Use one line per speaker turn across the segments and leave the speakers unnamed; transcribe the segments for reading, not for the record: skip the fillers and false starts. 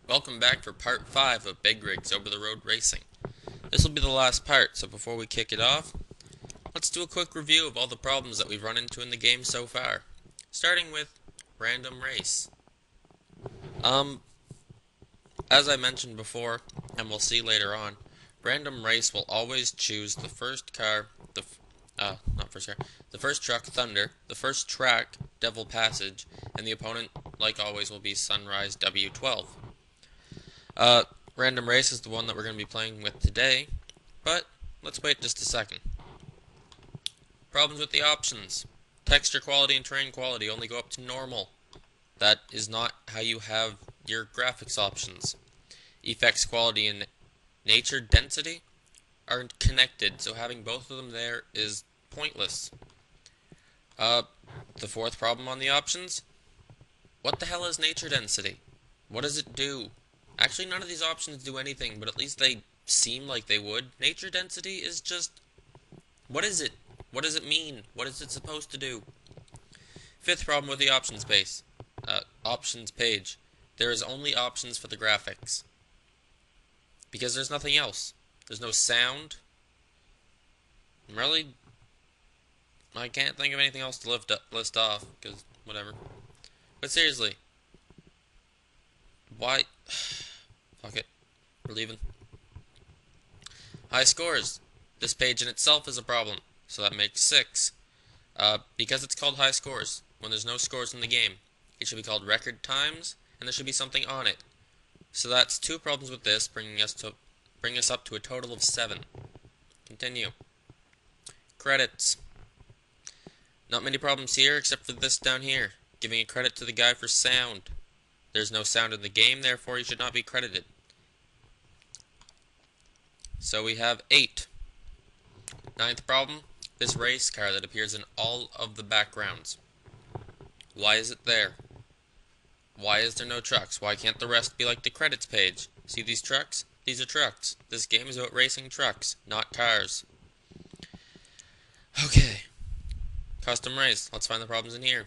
Welcome back for part 5 of Big Rigs Over the Road Racing. This will be the last part, so before we kick it off, let's do a quick review of all the problems that we've run into in the game so far. Starting with Random Race. As I mentioned before, and we'll see later on, Random Race will always choose the first car, the first truck, Thunder, the first track, Devil Passage, and the opponent, like always, will be Sunrise W12. Random Race is the one that we're going to be playing with today, but let's wait just a second. Problems with the options. Texture quality and terrain quality only go up to normal. That is not how you have your graphics options. Effects quality and nature density are connected, so having both of them there is pointless. The fourth problem on the options. What the hell is nature density? What does it do? Actually, none of these options do anything, but at least they seem like they would. Nature density is just... what is it? What does it mean? What is it supposed to do? Fifth problem with the options page. There is only options for the graphics. Because there's nothing else. There's no sound. Really, I can't think of anything else to list off, because whatever. But seriously, why... fuck it. We're leaving. High scores. This page in itself is a problem, so that makes 6. Because it's called high scores, when there's no scores in the game, it should be called record times, and there should be something on it. So that's 2 problems with this, bringing us up to a total of 7. Continue. Credits. Not many problems here, except for this down here, giving a credit to the guy for sound. There's no sound in the game, therefore he should not be credited. So we have 8. Ninth problem, this race car that appears in all of the backgrounds. Why is it there? Why is there no trucks? Why can't the rest be like the credits page? See these trucks? These are trucks. This game is about racing trucks, not cars. Okay. Custom race. Let's find the problems in here.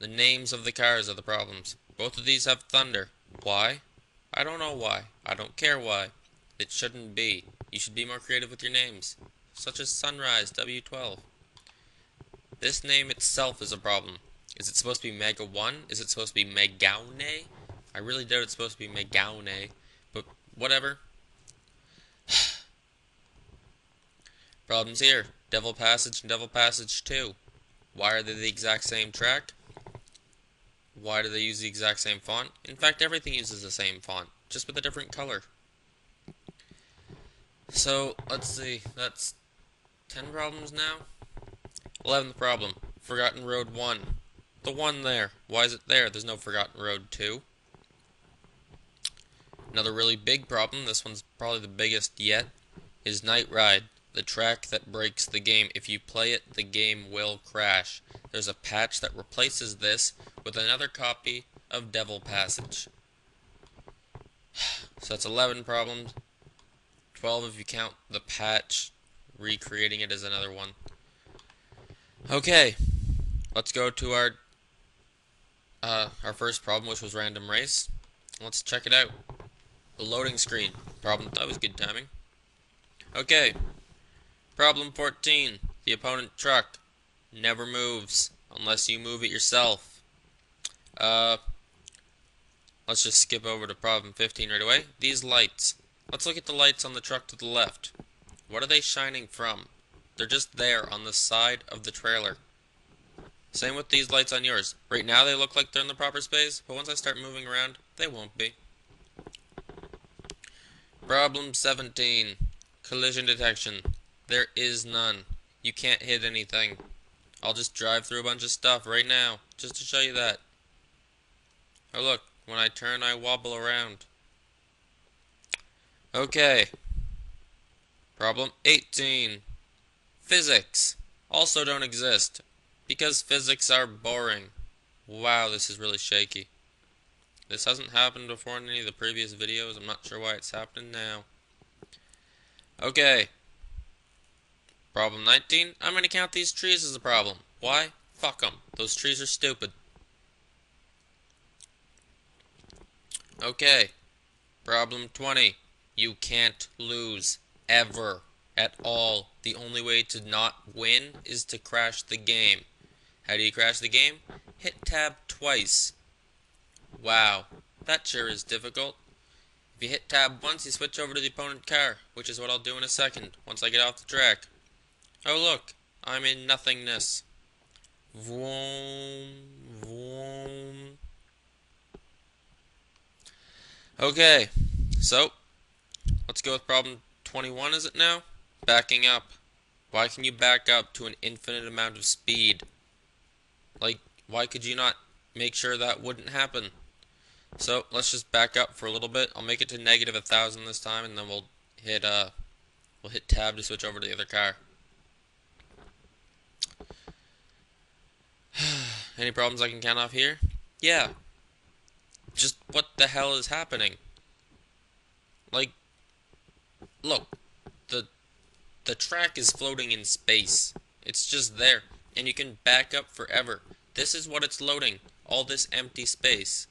The names of the cars are the problems. Both of these have Thunder. Why? I don't know why. I don't care why. It shouldn't be. You should be more creative with your names, such as Sunrise W12. This name itself is a problem. Is it supposed to be Mega 1? Is it supposed to be Megaune? I really doubt it's supposed to be Megaune, but whatever. Problems here. Devil Passage and Devil Passage 2. Why are they the exact same track? Why do they use the exact same font? In fact, everything uses the same font, just with a different color. So, let's see. That's 10 problems now? 11th problem. Forgotten Road 1. The one there. Why is it there? There's no Forgotten Road 2. Another really big problem, this one's probably the biggest yet, is Night Ride. The track that breaks the game. If you play it, the game will crash. There's a patch that replaces this with another copy of Devil Passage. So that's 11 problems. 12 if you count the patch. Recreating it as another one. Okay. Let's go to our first problem, which was Random Race. Let's check it out. The loading screen. Problem, that was good timing. Okay. Problem 14. The opponent truck never moves unless you move it yourself. Let's just skip over to problem 15 right away. These lights. Let's look at the lights on the truck to the left. What are they shining from? They're just there on the side of the trailer. Same with these lights on yours. Right now they look like they're in the proper space, but once I start moving around, they won't be. Problem 17. Collision detection. There is none. You can't hit anything. I'll just drive through a bunch of stuff right now, just to show you that. Oh look, when I turn I wobble around. Okay. Problem 18. Physics. Also don't exist. Because physics are boring. Wow, this is really shaky. This hasn't happened before in any of the previous videos. I'm not sure why it's happening now. Okay. Problem 19. I'm going to count these trees as a problem. Why? Fuck them. Those trees are stupid. Okay, problem 20. You can't lose. Ever. At all. The only way to not win is to crash the game. How do you crash the game? Hit tab twice. Wow, that sure is difficult. If you hit tab once, you switch over to the opponent car, which is what I'll do in a second, once I get off the track. Oh look, I'm in nothingness. Vroom, vroom. Okay, so, let's go with problem 21, is it now? Backing up. Why can you back up to an infinite amount of speed? Like, why could you not make sure that wouldn't happen? So, let's just back up for a little bit. I'll make it to negative 1,000 this time, and then we'll hit tab to switch over to the other car. Any problems I can count off here? Yeah. Just what the hell is happening? Like, look, the track is floating in space. It's just there, and you can back up forever. This is what it's loading, all this empty space.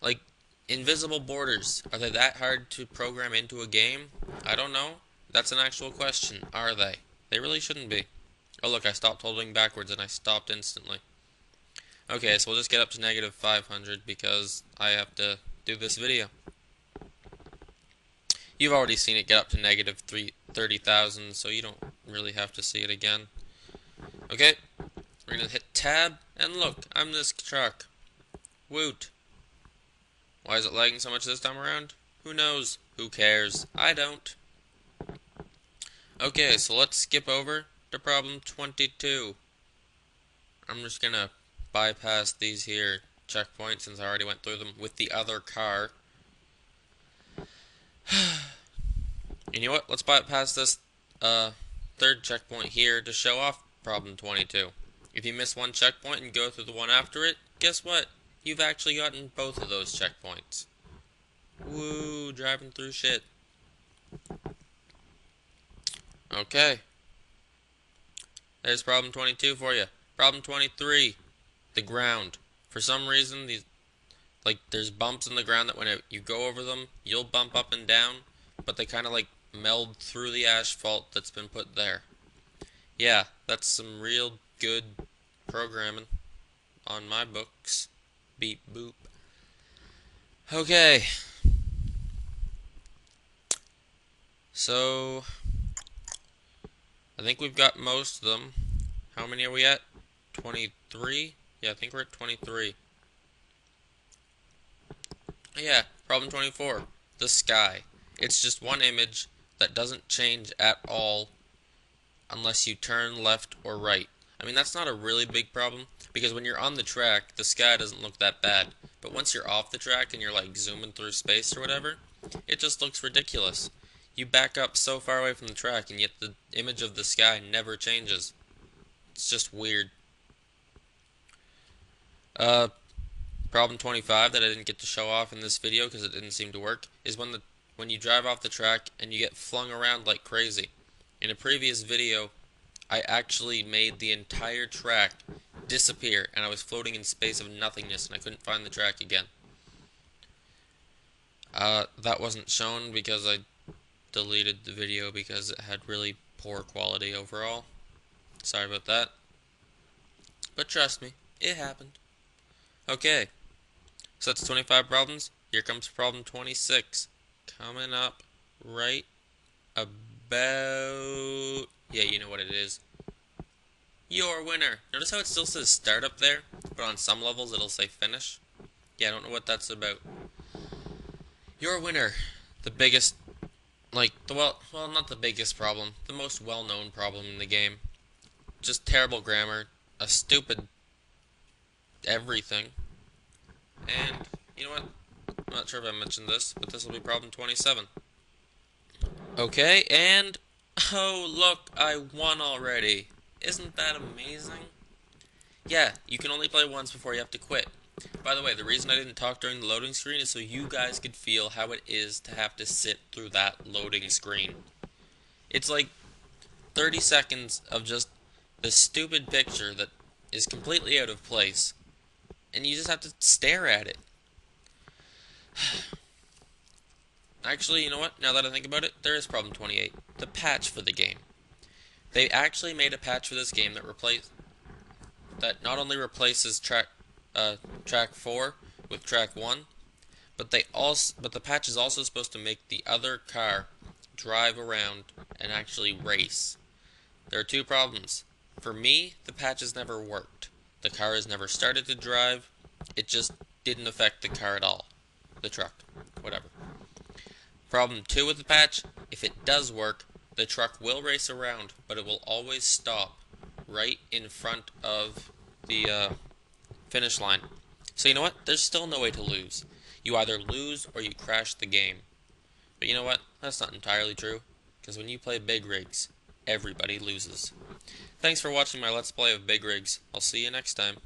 Like, invisible borders, are they that hard to program into a game? I don't know. That's an actual question. Are they? They really shouldn't be. Oh look, I stopped holding backwards and I stopped instantly. Okay, so we'll just get up to negative 500 because I have to do this video. You've already seen it get up to negative 30,000, so you don't really have to see it again. Okay, we're gonna hit tab, and look, I'm this truck. Woot. Why is it lagging so much this time around? Who knows? Who cares? I don't. Okay, so let's skip over to problem 22. I'm just gonna bypass these here checkpoints since I already went through them with the other car. You know what? Let's bypass this third checkpoint here to show off problem 22. If you miss one checkpoint and go through the one after it, guess what? You've actually gotten both of those checkpoints. Woo, driving through shit. Okay. There's problem 22 for you. Problem 23. The ground. For some reason, there's bumps in the ground that when you go over them, you'll bump up and down, but they kind of meld through the asphalt that's been put there. Yeah, that's some real good programming on my books. Beep boop. Okay. So, I think we've got most of them. How many are we at? 23? Yeah, I think we're at 23. Yeah, problem 24. The sky. It's just one image that doesn't change at all unless you turn left or right. I mean, that's not a really big problem, because when you're on the track, the sky doesn't look that bad. But once you're off the track and you're zooming through space or whatever, it just looks ridiculous. You back up so far away from the track, and yet the image of the sky never changes. It's just weird. Problem 25 that I didn't get to show off in this video because it didn't seem to work is when you drive off the track and you get flung around like crazy. In a previous video, I actually made the entire track disappear, and I was floating in space of nothingness, and I couldn't find the track again. That wasn't shown because I deleted the video because it had really poor quality overall. Sorry about that. But trust me, it happened. Okay, so that's 25 problems. Here comes problem 26. Coming up right about... Yeah, you know what it is. Your winner. Notice how it still says start up there, but on some levels it'll say finish? Yeah, I don't know what that's about. Your winner. The biggest, well, not the biggest problem. The most well-known problem in the game. Just terrible grammar. A stupid everything. And, you know what? I'm not sure if I mentioned this, but this will be problem 27. Okay, and... Oh, look, I won already. Isn't that amazing? Yeah, you can only play once before you have to quit. By the way, the reason I didn't talk during the loading screen is so you guys could feel how it is to have to sit through that loading screen. It's like 30 seconds of just this stupid picture that is completely out of place, and you just have to stare at it. Actually, you know what? Now that I think about it, there is problem 28. The patch for the game. They actually made a patch for this game that not only replaces track 4 with track 1, but the patch is also supposed to make the other car drive around and actually race. There are two problems. For me, the patch has never worked. The car has never started to drive. It just didn't affect the car at all. The truck. Whatever. Problem 2 with the patch, if it does work, the truck will race around, but it will always stop right in front of the finish line. So you know what? There's still no way to lose. You either lose or you crash the game. But you know what? That's not entirely true, because when you play big rigs, everybody loses. Thanks for watching my Let's Play of Big Rigs. I'll see you next time.